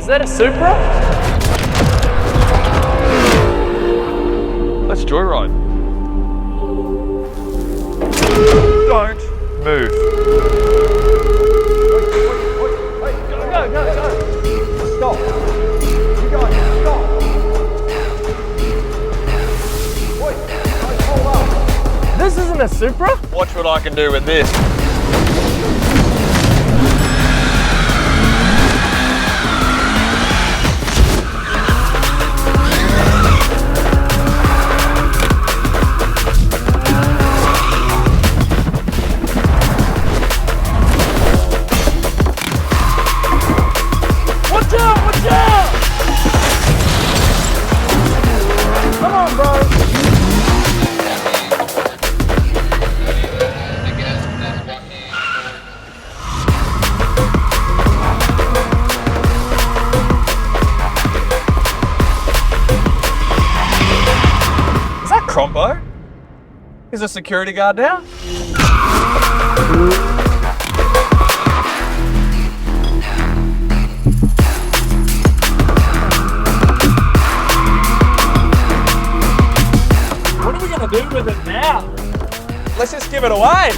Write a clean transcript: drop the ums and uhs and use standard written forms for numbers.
Is that a Supra? Let's joyride. Don't move. Go. Stop. You guys, stop. Wait, hold up. This isn't a Supra? Watch what I can do with this. Watch out! Come on, bro. Is that Crompo? Is the security guard down? What are we gonna do with it now? Let's just give it away.